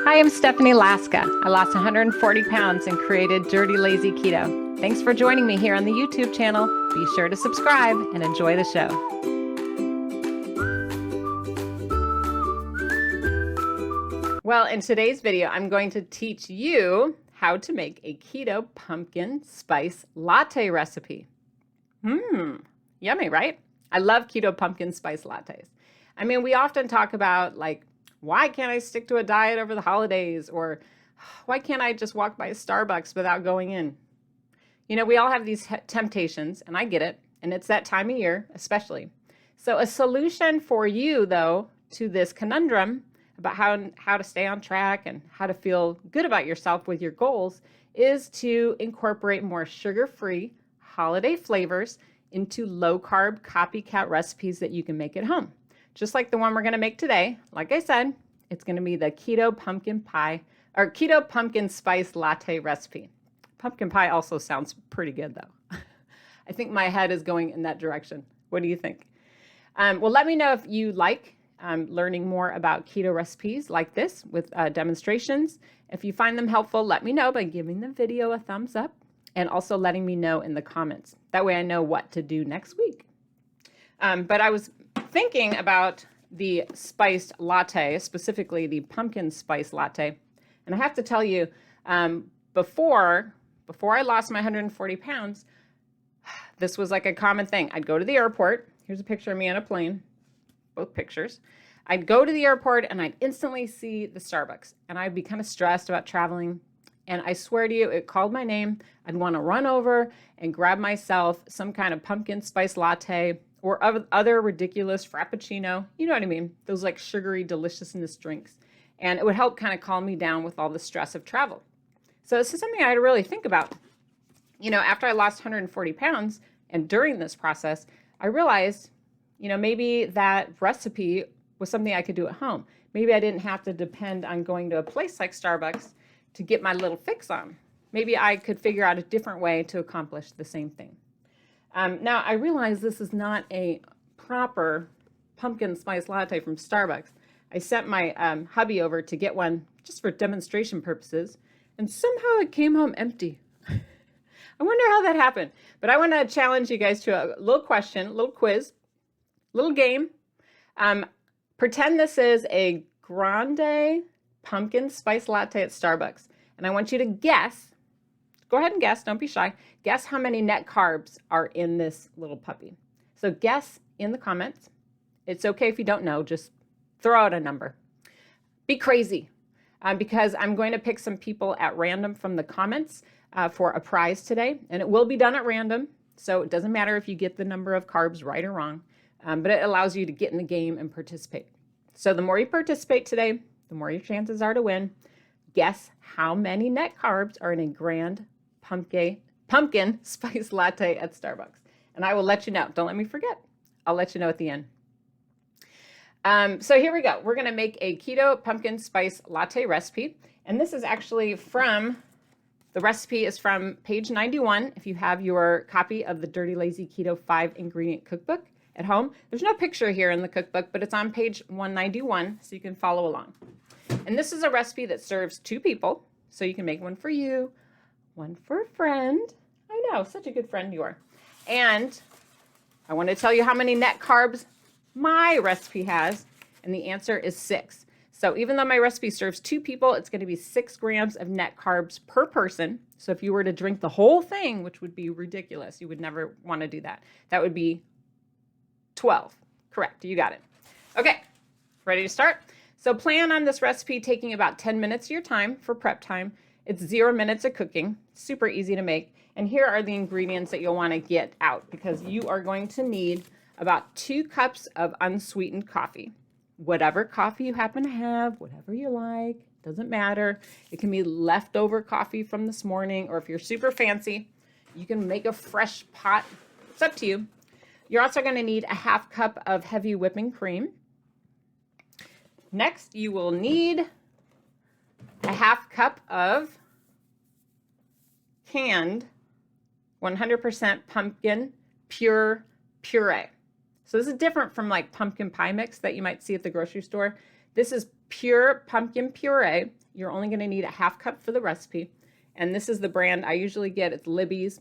Hi, I'm Stephanie Laska. I lost 140 pounds and created Dirty Lazy Keto. Thanks for joining me here on the YouTube channel. Be sure to subscribe and enjoy the show. Well, in today's video, I'm going to teach you how to make a keto pumpkin spice latte recipe. Yummy, right? I love keto pumpkin spice lattes. I mean, we often talk about like, why can't I stick to a diet over the holidays? Or why can't I just walk by a Starbucks without going in? You know, we all have these temptations, and I get it. And it's that time of year, especially. So a solution for you, though, to this conundrum about how to stay on track and how to feel good about yourself with your goals is to incorporate more sugar-free holiday flavors into low-carb copycat recipes that you can make at home. Just like the one we're going to make today. Like I said, it's going to be the keto pumpkin pie or keto pumpkin spice latte recipe. Pumpkin pie also sounds pretty good, though. I think my head is going in that direction. What do you think? Well, let me know if you like learning more about keto recipes like this with demonstrations. If you find them helpful, let me know by giving the video a thumbs up and also letting me know in the comments. That way I know what to do next week. But I was thinking about the spiced latte, specifically the pumpkin spice latte. And I have to tell you, before I lost my 140 pounds, this was like a common thing. I'd go to the airport. Here's a picture of me on a plane, both pictures. I'd go to the airport and I'd instantly see the Starbucks. And I'd be kind of stressed about traveling. And I swear to you, it called my name. I'd want to run over and grab myself some kind of pumpkin spice latte or other ridiculous frappuccino. You know what I mean? Those like sugary deliciousness drinks. And it would help kind of calm me down with all the stress of travel. So this is something I had to really think about. You know, after I lost 140 pounds and during this process, I realized, you know, maybe that recipe was something I could do at home. Maybe I didn't have to depend on going to a place like Starbucks to get my little fix on. Maybe I could figure out a different way to accomplish the same thing. Now, I realize this is not a proper pumpkin spice latte from Starbucks. I sent my hubby over to get one just for demonstration purposes, and somehow it came home empty. I wonder how that happened. But I want to challenge you guys to a little question, a little quiz, little game. Pretend this is a grande pumpkin spice latte at Starbucks. And I want you to guess, go ahead and guess, don't be shy. Guess how many net carbs are in this little puppy. So guess in the comments. It's okay if you don't know, just throw out a number. Be crazy, because I'm going to pick some people at random from the comments for a prize today. And it will be done at random. So it doesn't matter if you get the number of carbs right or wrong, but it allows you to get in the game and participate. So the more you participate today, the more your chances are to win. Guess how many net carbs are in a grand pumpkin spice latte at Starbucks. And I will let you know. Don't let me forget. I'll let you know at the end. So here we go. We're going to make a keto pumpkin spice latte recipe. And this is actually the recipe is from page 91. If you have your copy of the Dirty Lazy Keto 5-ingredient cookbook at home. There's no picture here in the cookbook, but it's on page 191, so you can follow along. And this is a recipe that serves 2 people. So you can make one for you, one for a friend. I know, such a good friend you are. And I want to tell you how many net carbs my recipe has, and the answer is 6. So even though my recipe serves 2 people, it's going to be 6 grams of net carbs per person. So if you were to drink the whole thing, which would be ridiculous, you would never want to do that. That would be 12. Correct, you got it. Okay, ready to start? So plan on this recipe taking about 10 minutes of your time for prep time. It's 0 minutes of cooking, super easy to make. And here are the ingredients that you'll want to get out because you are going to need about 2 cups of unsweetened coffee. Whatever coffee you happen to have, whatever you like, doesn't matter. It can be leftover coffee from this morning, or if you're super fancy, you can make a fresh pot. It's up to you. You're also going to need a 1/2 cup of heavy whipping cream. Next, you will need a 1/2 cup of canned 100% pumpkin puree. So this is different from like pumpkin pie mix that you might see at the grocery store. This is pure pumpkin puree. You're only going to need a half cup for the recipe. And this is the brand I usually get. It's Libby's,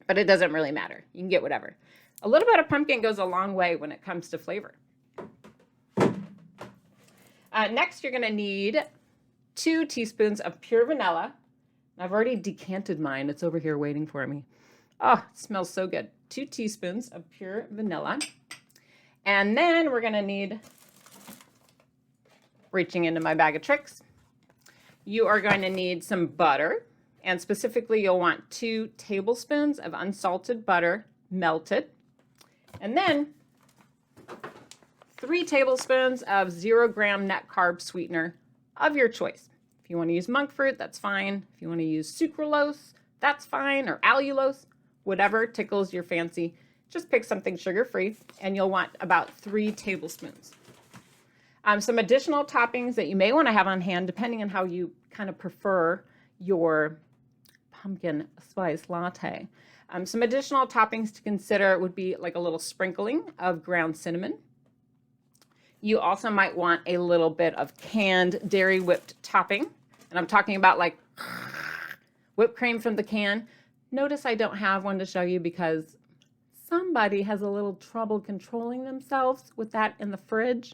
but it doesn't really matter. You can get whatever. A little bit of pumpkin goes a long way when it comes to flavor. Next, you're going to need 2 teaspoons of pure vanilla. I've already decanted mine. It's over here waiting for me. Oh, it smells so good. 2 teaspoons of pure vanilla. And then we're going to need, reaching into my bag of tricks, you are going to need some butter. And specifically, you'll want 2 tablespoons of unsalted butter melted. And then 3 tablespoons of 0-gram net carb sweetener of your choice. If you want to use monk fruit, that's fine. If you want to use sucralose, that's fine, or allulose, whatever tickles your fancy. Just pick something sugar-free, and you'll want about 3 tablespoons. Some additional toppings that you may want to have on hand, depending on how you kind of prefer your pumpkin spice latte. Some additional toppings to consider would be like a little sprinkling of ground cinnamon. You also might want a little bit of canned dairy whipped topping. And I'm talking about like whipped cream from the can. Notice I don't have one to show you because somebody has a little trouble controlling themselves with that in the fridge.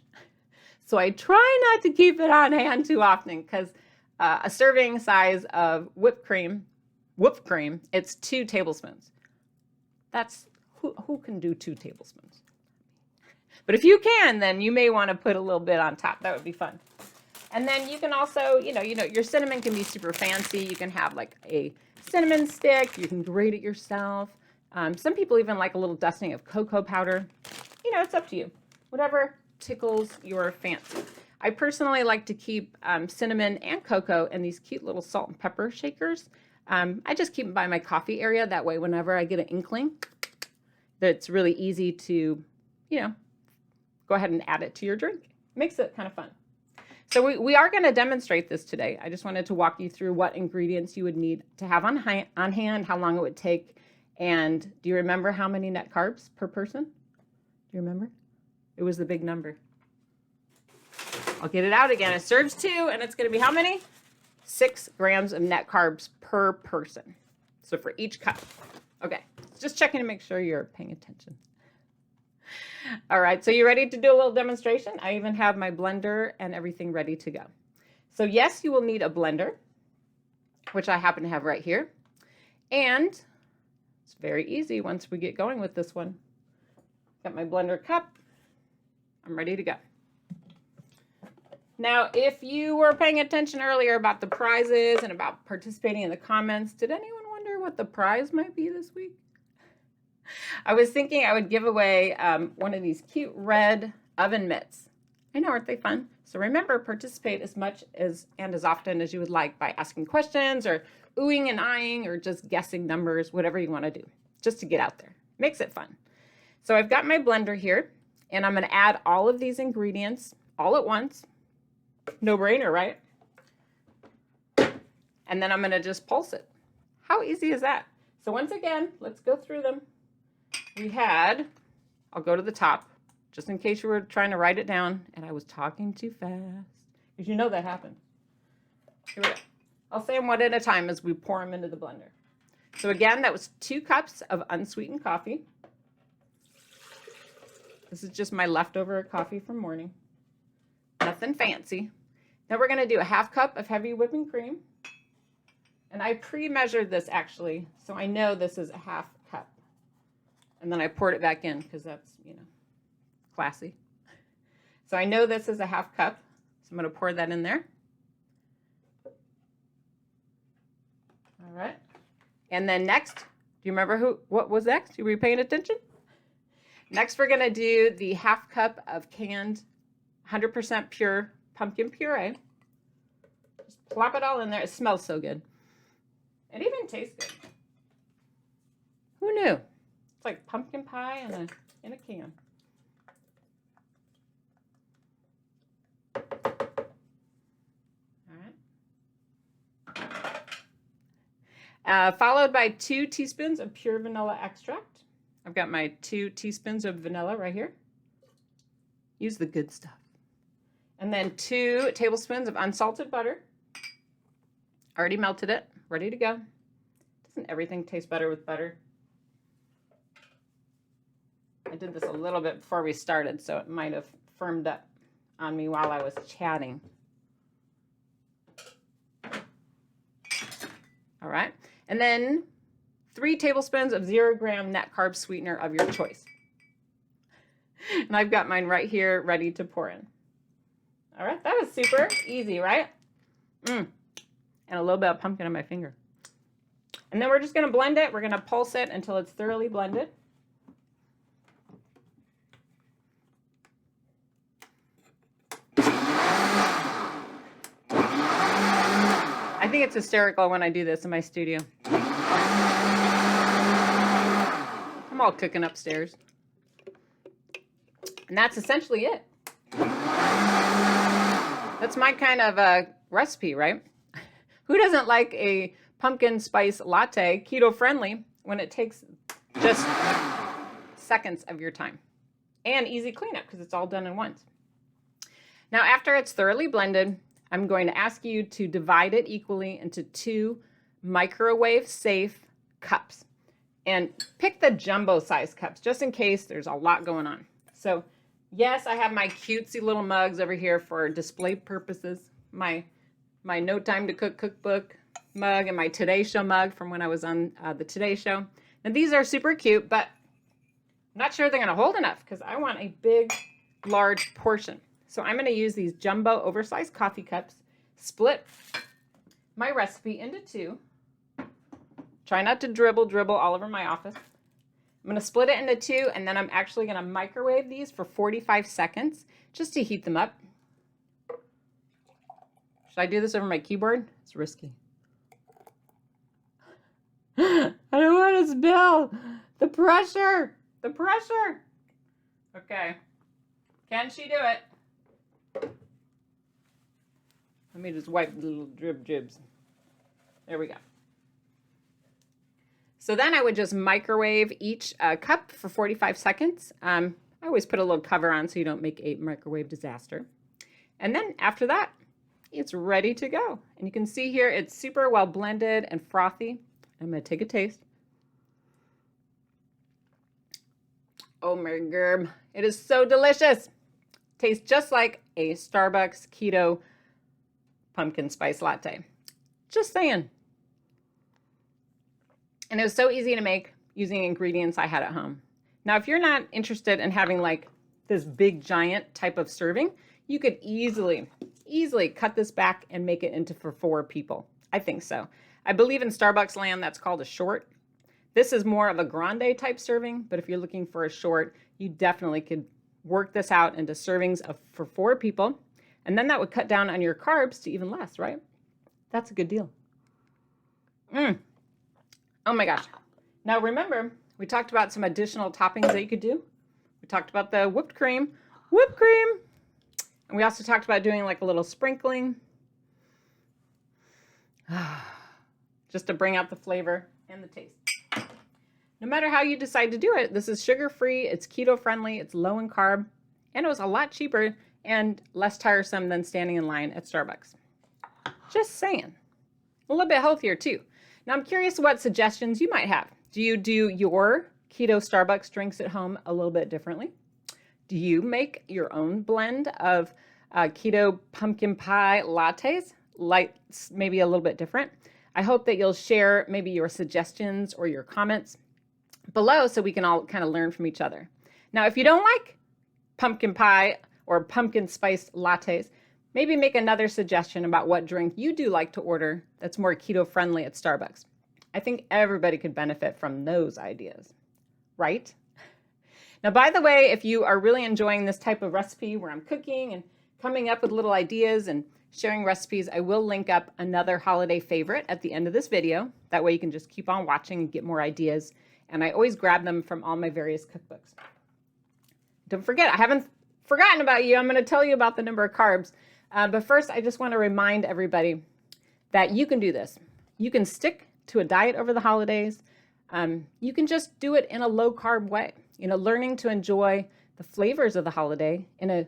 So I try not to keep it on hand too often because a serving size of whipped cream, it's 2 tablespoons. That's, who can do 2 tablespoons? But if you can, then you may want to put a little bit on top. That would be fun. And then you can also, your cinnamon can be super fancy. You can have like a cinnamon stick. You can grate it yourself. Some people even like a little dusting of cocoa powder. It's up to you. Whatever tickles your fancy. I personally like to keep cinnamon and cocoa in these cute little salt and pepper shakers. I just keep them by my coffee area. That way, whenever I get an inkling, it's really easy to, go ahead and add it to your drink. Makes it kind of fun. So we are going to demonstrate this today. I just wanted to walk you through what ingredients you would need to have on hand, how long it would take, and do you remember how many net carbs per person? Do you remember? It was the big number. I'll get it out again. It serves 2, and it's going to be how many? 6 grams of net carbs per person. So for each cup. Okay, just checking to make sure you're paying attention. All right, so you ready to do a little demonstration? I even have my blender and everything ready to go. So yes, you will need a blender, which I happen to have right here. And it's very easy once we get going with this one. Got my blender cup. I'm ready to go. Now, if you were paying attention earlier about the prizes and about participating in the comments, did anyone wonder what the prize might be this week? I was thinking I would give away one of these cute red oven mitts. I know, aren't they fun? So remember, participate as much as and as often as you would like by asking questions or oohing and eyeing or just guessing numbers, whatever you want to do, just to get out there. Makes it fun. So I've got my blender here, and I'm going to add all of these ingredients all at once. No brainer, right? And then I'm going to just pulse it. How easy is that? So once again, let's go through them. We had, I'll go to the top, just in case you were trying to write it down, and I was talking too fast. Because you know that happened. Here we go. I'll say them one at a time as we pour them into the blender. So again, that was 2 cups of unsweetened coffee. This is just my leftover coffee from morning. Nothing fancy. Now we're going to do a half cup of heavy whipping cream. And I pre-measured this actually, so I know this is a half cup. And then I poured it back in because that's, classy. So I know this is a half cup, so I'm going to pour that in there. All right. And then next, do you remember what was next? Were you paying attention? Next, we're going to do the half cup of canned 100% pure pumpkin puree. Just plop it all in there. It smells so good. It even tastes good. Who knew? It's like pumpkin pie in a can. All right. Followed by 2 teaspoons of pure vanilla extract. I've got my 2 teaspoons of vanilla right here. Use the good stuff. And then 2 tablespoons of unsalted butter. Already melted it, ready to go. Doesn't everything taste better with butter? I did this a little bit before we started, so it might have firmed up on me while I was chatting. All right, and then 3 tablespoons of 0-gram net carb sweetener of your choice. And I've got mine right here ready to pour in. All right, that was super easy, right? And a little bit of pumpkin on my finger. And then we're just going to blend it. We're going to pulse it until it's thoroughly blended. I think it's hysterical when I do this in my studio. I'm all cooking upstairs. And that's essentially it. That's my kind of a recipe, right? Who doesn't like a pumpkin spice latte, keto-friendly, when it takes just seconds of your time? And easy cleanup because it's all done in once. Now, after it's thoroughly blended, I'm going to ask you to divide it equally into 2 microwave-safe cups. And pick the jumbo size cups, just in case there's a lot going on. So, yes, I have my cutesy little mugs over here for display purposes. My No Time to Cook cookbook mug and my Today Show mug from when I was on the Today Show. Now, these are super cute, but I'm not sure they're going to hold enough because I want a big, large portion. So I'm going to use these jumbo oversized coffee cups, split my recipe into 2. Try not to dribble all over my office. I'm going to split it into 2, and then I'm actually going to microwave these for 45 seconds just to heat them up. Should I do this over my keyboard? It's risky. I don't want to spill. The pressure. The pressure. Okay. Can she do it? Let me just wipe the little dribs. There we go. So then I would just microwave each cup for 45 seconds. I always put a little cover on so you don't make a microwave disaster. And then after that, it's ready to go. And you can see here it's super well blended and frothy. I'm going to take a taste. Oh my gerb. It is so delicious. Tastes just like a Starbucks keto pumpkin spice latte. Just saying. And it was so easy to make using ingredients I had at home. Now, if you're not interested in having like this big giant type of serving, you could easily cut this back and make it into for 4 people. I think so. I believe in Starbucks land that's called a short. This is more of a grande type serving, but if you're looking for a short, you definitely could work this out into servings for 4 people. And then that would cut down on your carbs to even less, right? That's a good deal. Oh my gosh. Now remember, we talked about some additional toppings that you could do. We talked about the whipped cream. And we also talked about doing like a little sprinkling. Just to bring out the flavor and the taste. No matter how you decide to do it, this is sugar-free, it's keto-friendly, it's low in carb, and it was a lot cheaper and less tiresome than standing in line at Starbucks. Just saying. A little bit healthier too. Now I'm curious what suggestions you might have. Do you do your keto Starbucks drinks at home a little bit differently? Do you make your own blend of keto pumpkin pie lattes, like maybe a little bit different? I hope that you'll share maybe your suggestions or your comments below so we can all kind of learn from each other. Now, if you don't like pumpkin pie or pumpkin spiced lattes, maybe make another suggestion about what drink you do like to order that's more keto friendly at Starbucks. I think everybody could benefit from those ideas, right? Now, by the way, if you are really enjoying this type of recipe where I'm cooking and coming up with little ideas and sharing recipes, I will link up another holiday favorite at the end of this video. That way you can just keep on watching and get more ideas. And I always grab them from all my various cookbooks. Don't forget, I haven't forgotten about you. I'm going to tell you about the number of carbs. But first, I just want to remind everybody that you can do this. You can stick to a diet over the holidays. You can just do it in a low-carb way. You know, learning to enjoy the flavors of the holiday in a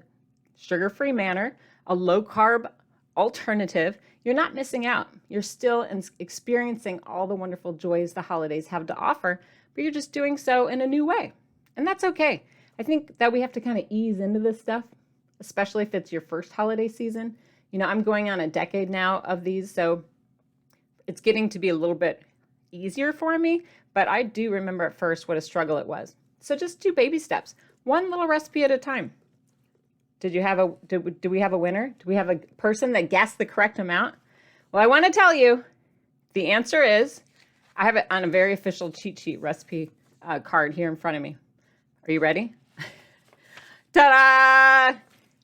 sugar-free manner a low carb alternative, you're not missing out. You're still experiencing all the wonderful joys the holidays have to offer, but you're just doing so in a new way. And that's okay. I think that we have to kind of ease into this stuff, especially if it's your first holiday season. You know, I'm going on a decade now of these, so it's getting to be a little bit easier for me, but I do remember at first what a struggle it was. So just do baby steps, one little recipe at a time. Do we have a winner? Do we have a person that guessed the correct amount? Well, I want to tell you, the answer is, I have it on a very official cheat sheet recipe card here in front of me. Are you ready? Ta-da!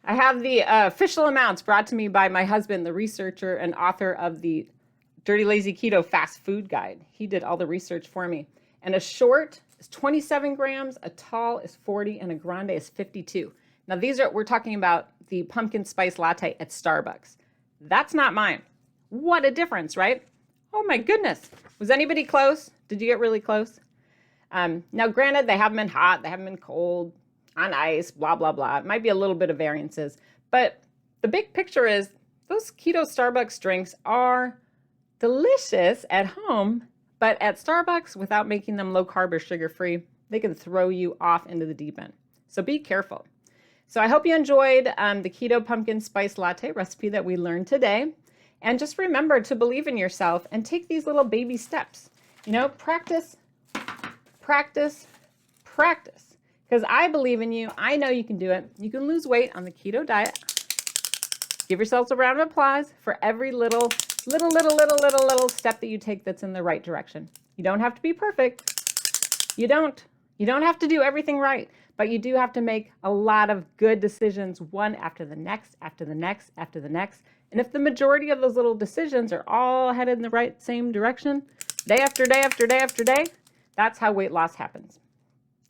I have the official amounts brought to me by my husband, the researcher and author of the Dirty Lazy Keto Fast Food Guide. He did all the research for me. And a short is 27 grams, a tall is 40, and a grande is 52. Now we're talking about the pumpkin spice latte at Starbucks. That's not mine. What a difference, right? Oh my goodness. Was anybody close? Did you get really close? Now granted, they haven't been hot, they haven't been cold, on ice, blah, blah, blah. It might be a little bit of variances, but the big picture is those keto Starbucks drinks are delicious at home, but at Starbucks, without making them low carb or sugar free, they can throw you off into the deep end. So be careful. So I hope you enjoyed the keto pumpkin spice latte recipe that we learned today. And just remember to believe in yourself and take these little baby steps. You know, practice, practice, practice. Because I believe in you. I know you can do it. You can lose weight on the keto diet. Give yourselves a round of applause for every little step that you take that's in the right direction. You don't have to be perfect. You don't have to do everything right, but you do have to make a lot of good decisions, one after the next, after the next, after the next. And if the majority of those little decisions are all headed in the right same direction, day after day after day after day, that's how weight loss happens.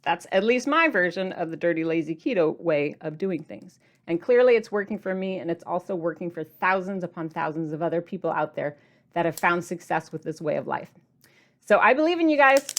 That's at least my version of the Dirty Lazy Keto way of doing things. And clearly it's working for me, and it's also working for thousands upon thousands of other people out there that have found success with this way of life. So I believe in you guys.